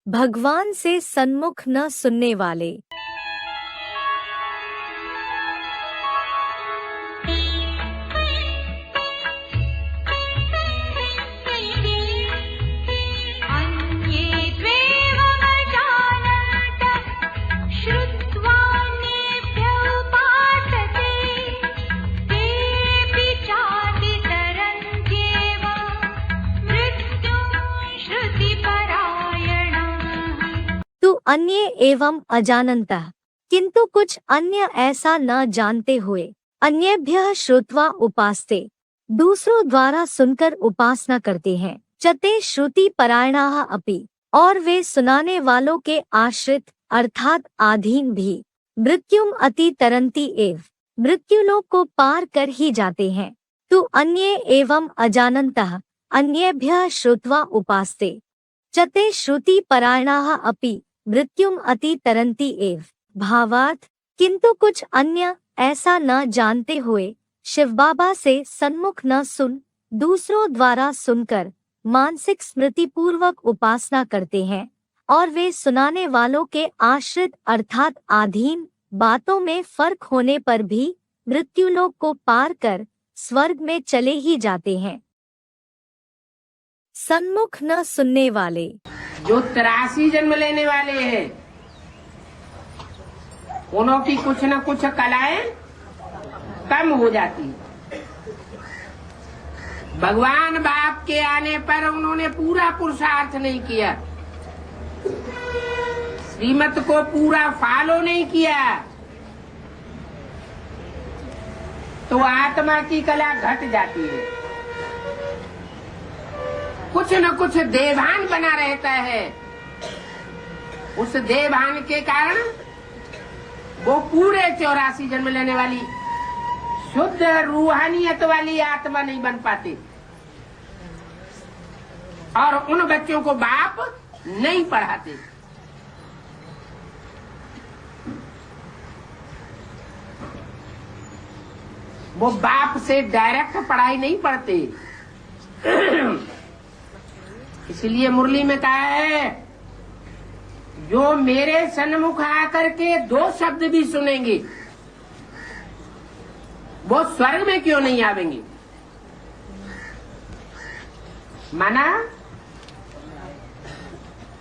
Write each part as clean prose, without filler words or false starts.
भगवान से सन्मुख न सुनने वाले। तु अन्ये एवं अजानन्तः, किंतु कुछ अन्य ऐसा न जानते हुए, अन्येभ्यः श्रुत्वा उपासते, दूसरों द्वारा सुनकर उपासना करते हैं। चते श्रुति परायणाः अपि, और वे सुनाने वालों के आश्रित अर्थात अधीन भी, मृत्युम अति तरन्ति एव, मृत्युलोक को पार कर ही जाते हैं। तु अन्ये एवं अजानन्तः, अन्येभ्यः श्रुत्वा उपासते, चते श्रुति परायणाः अपि मृत्युम अति तरन्ति एव। भावार्थ, किंतु कुछ अन्य ऐसा न जानते हुए शिव बाबा से सन्मुख न सुन, दूसरों द्वारा सुनकर मानसिक स्मृति पूर्वक उपासना करते हैं, और वे सुनाने वालों के आश्रित अर्थात अधीन बातों में फर्क होने पर भी मृत्युलोक को पार कर स्वर्ग में चले ही जाते हैं। सन्मुख न सुनने वाले, जो 83 जन्म लेने वाले हैं, उन्हों की कुछ न कुछ कलाएं कम हो जाती है। भगवान बाप के आने पर उन्होंने पूरा पुरुषार्थ नहीं किया, श्रीमत को पूरा फॉलो नहीं किया, तो आत्मा की कला घट जाती है। कुछ न कुछ देवान बना रहता है, उस देवान के कारण वो पूरे 84 जन्म लेने वाली शुद्ध रूहानियत वाली आत्मा नहीं बन पाते, और उन बच्चों को बाप नहीं पढ़ाते। वो बाप से डायरेक्ट पढ़ाई नहीं पढ़ते। इसलिए मुरली में कहा है, जो मेरे सन्मुख आकर के 2 शब्द भी सुनेंगे, वो स्वर्ग में क्यों नहीं आवेंगे। माना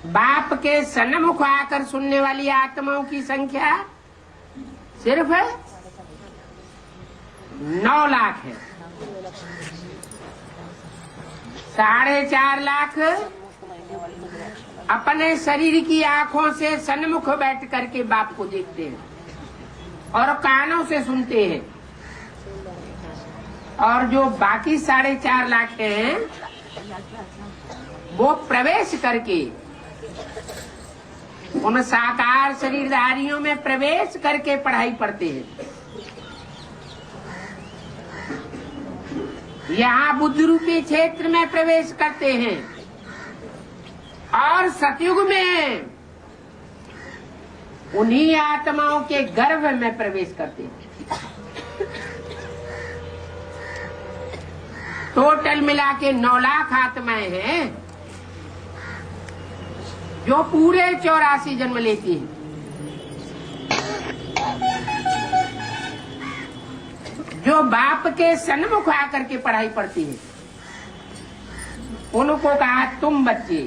बाप के सन्मुख आकर सुनने वाली आत्माओं की संख्या सिर्फ 9 लाख है। 4.5 लाख अपने शरीर की आंखों से सन्मुख बैठ करके बाप को देखते हैं और कानों से सुनते हैं, और जो बाकी 4.5 लाख हैं, वो प्रवेश करके उन साकार शरीरधारियों में प्रवेश करके पढ़ाई पढ़ते हैं। यहाँ बुद्ध रूपी क्षेत्र में प्रवेश करते हैं, और सतयुग में उन्हीं आत्माओं के गर्भ में प्रवेश करते हैं। टोटल मिला के 9 लाख आत्माएं हैं, जो पूरे 84 जन्म लेती हैं। जो बाप के सन्मुख आकर के पढ़ाई पढ़ती है, उनको कहा तुम बच्चे।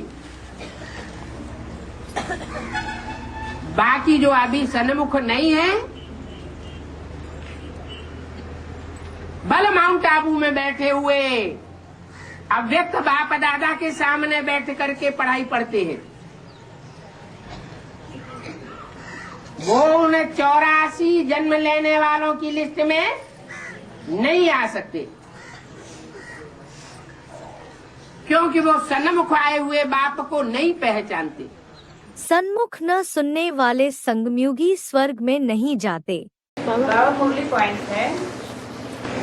बाकी जो अभी सन्मुख नहीं है, बल माउंट आबू में बैठे हुए अव्यक्त बाप दादा के सामने बैठ करके पढ़ाई पढ़ते हैं, वो उन 84 जन्म लेने वालों की लिस्ट में नहीं आ सकते, क्योंकि वो सन्मुख आए हुए बाप को नहीं पहचानते। सन्मुख न सुनने वाले संगमयुगी स्वर्ग में नहीं जाते। बाबा मुरली पॉइंट है,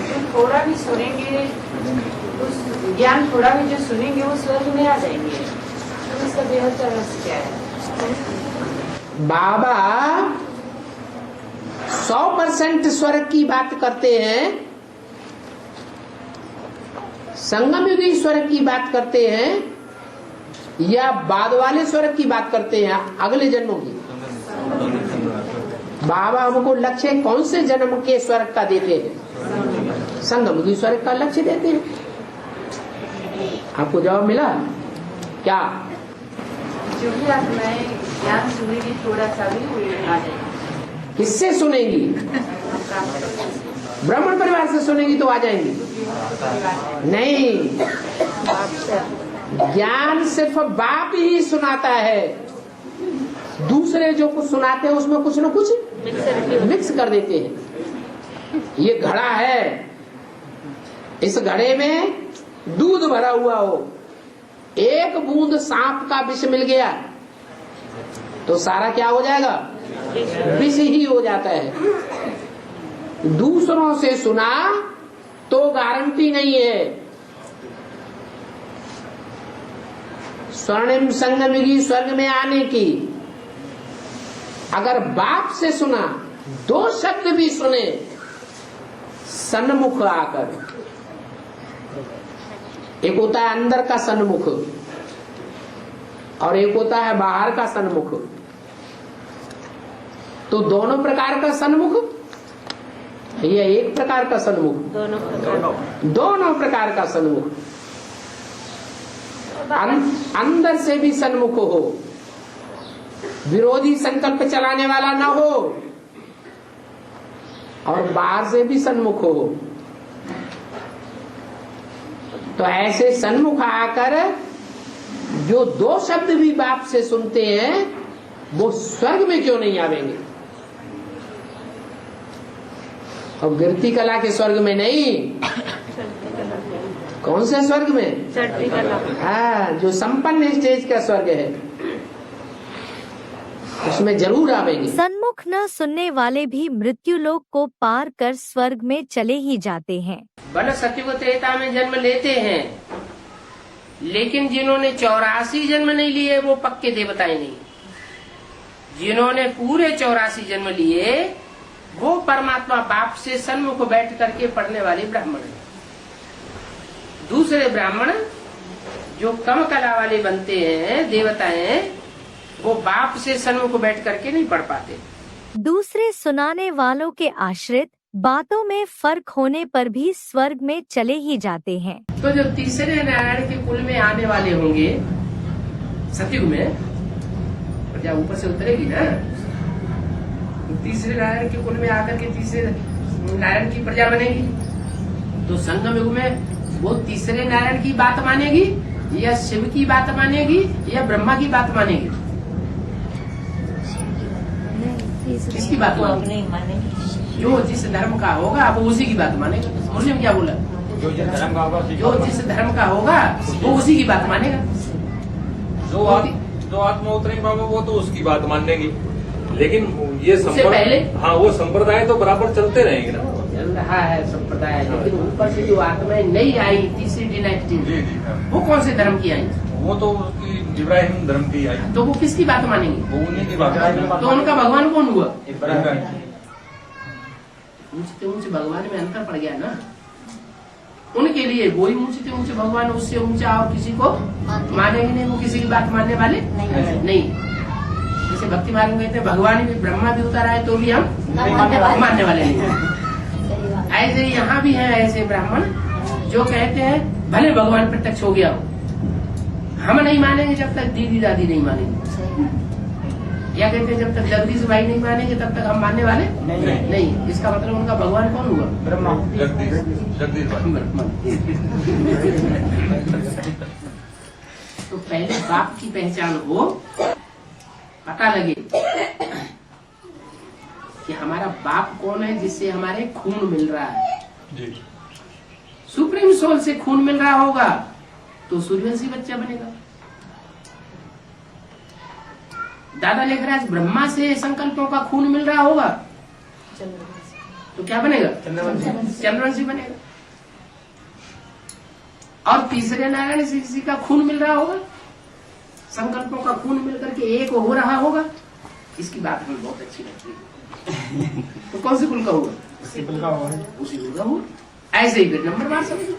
जो थोड़ा भी सुनेंगे, उस ज्ञान थोड़ा भी जो सुनेंगे वो स्वर्ग में आ जाएंगे। तो इसका बेहद रहस्य क्या है? बाबा 100% स्वर्ग की बात करते हैं, संगम युगी स्वर्ग की बात करते हैं, या बाद वाले स्वर्ग की बात करते हैं, अगले जन्मों की? बाबा हमको लक्ष्य कौन से जन्म के स्वर्ग का देते हैं? संगम की स्वर्ग का लक्ष्य देते हैं। आपको जवाब मिला क्या? जो भी आप नए ज्ञान सुनेगी थोड़ा सा भी आ जाएगा। किससे सुनेंगी? ब्राह्मण परिवार से सुनेंगी तो आ जाएंगी? नहीं, ज्ञान सिर्फ बाप ही सुनाता है। दूसरे जो कुछ सुनाते हैं उसमें कुछ न कुछ मिक्स कर देते हैं। ये घड़ा है, इस घड़े में दूध भरा हुआ हो, एक बूंद सांप का विष मिल गया तो सारा क्या हो जाएगा? विष ही हो जाता है। दूसरों से सुना तो गारंटी नहीं है। स्वर्णिम संगमिगी स्वर्ग में आने की, अगर बाप से सुना, 2 शब्द भी सुने सन्मुख आकर, एक होता है अंदर का सन्मुख और एक होता है बाहर का सन्मुख। तो दोनों प्रकार का सन्मुख या एक प्रकार का सन्मुख? दोनों प्रकार का सन्मुख। अंदर से भी सन्मुख हो, विरोधी संकल्प चलाने वाला ना हो, और बाहर से भी सन्मुख हो। तो ऐसे सन्मुख आकर जो 2 शब्द भी बाप से सुनते हैं वो स्वर्ग में क्यों नहीं आवेंगे? और गिरती कला के स्वर्ग में नहीं, कौन से स्वर्ग में? हाँ, जो संपन्न स्टेज का स्वर्ग है उसमें जरूर आवेंगे। सन्मुख न सुनने वाले भी मृत्यु लोक को पार कर स्वर्ग में चले ही जाते हैं। बल सतयुग त्रेता में जन्म लेते हैं, लेकिन जिन्होंने 84 जन्म नहीं लिए वो पक्के देवताएं नहीं। जिन्होंने पूरे 84 जन्म लिए वो परमात्मा बाप से सन्मुख बैठ करके पढ़ने वाले ब्राह्मण हैं। दूसरे ब्राह्मण जो कम कला वाले बनते हैं, देवता हैं, वो बाप से सन्मुख बैठ करके नहीं पढ़ पाते। दूसरे सुनाने वालों के आश्रित बातों में फर्क होने पर भी स्वर्ग में चले ही जाते हैं। तो जो तीसरे नारायण के कुल में आने वाले होंगे सतयुग में, प्रजा ऊपर से उतरेगी ना, तो तीसरे नारायण के कुल में आकर के तीसरे नारायण की प्रजा बनेगी। तो संगम युग में वो तीसरे नारायण की बात मानेगी या शिव की बात मानेगी या ब्रह्मा की बात मानेगी? किसकी बात मानेगी? जो जिस धर्म का होगा वो उसी की बात मानेगा। मुस्लिम क्या बोला? जो जिस धर्म का होगा वो उसी की बात मानेगा। जो आत्मा उतरेंगे बाबा वो तो उसकी बात मानेंगे, लेकिन ये पहले हाँ वो संप्रदाय तो बराबर चलते रहेंगे ना। चल रहा है संप्रदाय, लेकिन ऊपर से जो आत्माएं नहीं आई तीसरी डिनाइटी, वो कौन से धर्म की आई? वो तो उसकी इब्राहिम धर्म की आई। तो वो किसकी बात मानेंगे? वो उन्हीं की बात। तो उनका भगवान कौन हुआ? ऊंचे ऊंचे भगवान में अंतर पड़ गया ना। उनके लिए वही ऊंचे ऊंचे भगवान, उससे ऊंचा और किसी को मानेंगे नहीं। वो किसी की बात मानने वाले नहीं। जैसे भक्ति मार्ग में कहते हैं भगवान भी ब्रह्मा भी उतारा है तो भी हम मानने वाले नहीं। ऐसे यहाँ भी है ऐसे ब्राह्मण जो कहते हैं भले भगवान प्रत्यक्ष हो गया हो, हम नहीं मानेंगे जब तक दीदी दादी नहीं मानेंगे, या कहते हैं जब तक जगदीश भाई नहीं मानेंगे तब तक हम मानने वाले नहीं। इसका मतलब उनका भगवान कौन हुआ? ब्रह्मा, जगदीश भाई। तो पहले बाप की पहचान हो, पता लगे कि हमारा बाप कौन है, जिससे हमारे खून मिल रहा है। सुप्रीम सोल से खून मिल रहा होगा तो सूर्यवंशी बच्चा बनेगा। दादा लेखराज ब्रह्मा से संकल्पों का खून मिल रहा होगा तो क्या बनेगा? चंद्रवंशी बनेगा। और तीसरे नारायण जी का खून मिल रहा होगा, संकल्पों का खून मिल करके एक हो रहा होगा। इसकी बात हमें बहुत अच्छी लगती है। तो कौन से कुल का होगा? उसी कुल का होगा। ऐसे ही फिर नंबर बार समझो।